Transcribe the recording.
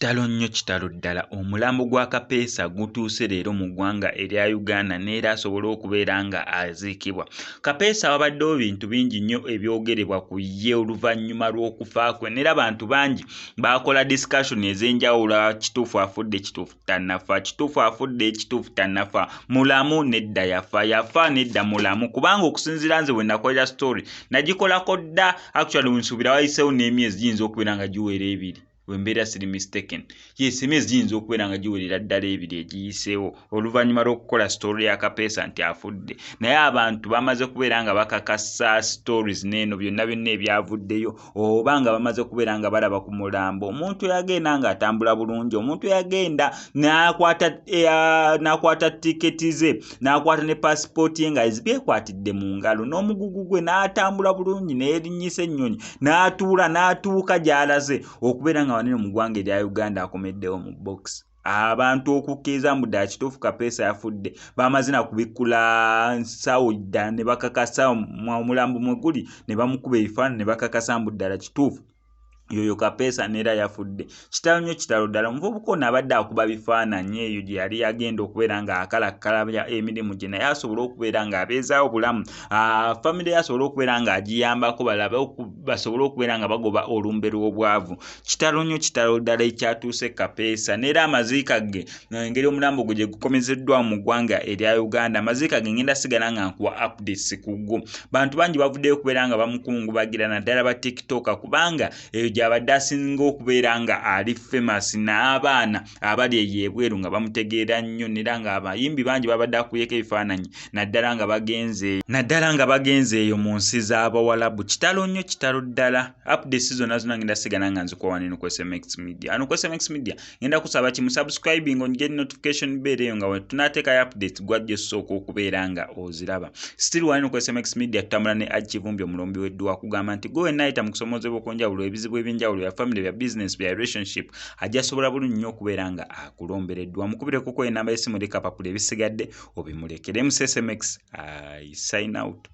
Kitalo nnyo kitalo ddala omulambo gwa KAPESA gutuuse leero mu ggwanga erya Uganda n'era asobola okubeera nga aziikibwa. KAPESA wabaddewo bintu bingi nnyo ebyogerebwa ku ye oluvannyuma lw'okufa kwe n'era abantu bangi baakola discussion ez'enjawulo. Kituufu afudde, kituufu tannafa, kituufu afudde, kituufu tannafa, mulamu nedda yafa nedda mulamu. Kubanga okusinziira nze bwe nakolera story nagikolako dda, actually nsuubira wayiseewo n'emyezi giyinza okubeera nga giwera ebiri. Wembeera siri mistaken. Yes, emyezi giyinza okubeera nga giwerera ddala ebiri egiyiseewo oluvannyuma lw'okukola story ya KAPESA nti afudde. Naye abantu bamaze kubeera nga bakakasa stories n'eno byonna ebyavuddeyo, oba nga bamaze kubeera nga balaba ku mulambo. Omuntu yagenda nga atambula bulungi, omuntu yagenda n'akwata tiketi ze, n'akwata ne passport ye nga bykwatidde mu ngalo, n'omugugu gwe n'atambula bulungi n'erinnyisa ennyonyi, n'atuuka gy'alaze okubeera nga wanene mu ggwanga erya Uganda akomeddewo mu box. Abantu okukkiriza mbu ddala kituufu KAPESA yafudde bamazina kubikkula nsawo ddala ne bakakasa omulambo mwe guli ne bamukuba ebifaananyi ne bakakasa mbu ddala kituufu yoyo KAPESA n'era yafudde. Kitalo nnyo kitalo ddala omuvubuka ono abadde akuba bifaananyi eyo gye yali yagenda okubeera nga akalakkalabya emirimu gye naye asobola okubeera nga abeezaawo bulamu. Famire ye asobola okubeera nga agiyambako balabe basobole okubeera nga bagoba olumbe lw'obwavu. Kitalo nnyo kitalo ddala ekyatuuse KAPESA n'era amaziika ge engeri omulambo gwe gye gukomezeddwamu mu ggwanga erya Uganda. Amaziika ge ngenda sigala nga nkuwa updates ku gwo. Bantu bangi bavuddeyo okubeera nga bamukungubagira naddala ba TikTok kubanga eyo gy'abadde asinga okubeera nga ali famous, n'abaana abali eyo ebweru nga bamutegeera nnyo n'era nga abayimbi bangi babadde akuyeko ebifaananyi naddala nga bagenze eyo mu nsi z'Abawalabu. Kitalo nnyo kitalo ddala. Updates zonna ngenda sigala nga nzikuwa wano ku SMX Media. Ano ku SMX Media ngenda kusaba kimu subscribing onye notification bell eyo nga tunateekayo updates gwajjo sooka okubeera nga oziraba. Still wano ku SMX Media tutambula ne Akivumbi omulombi w'edduwa kugamba nti gwe wenna mukusomozebwa okw'enjawulo ebizibu eby'enjawulo bya family, bya business, bya relationship ajja asobola bulungi nnyo okubeera nga akulombereddwa. Mukubireko ku enamba y'essimu eri kapapula ebisigadde obimulekere. SMX I sign out.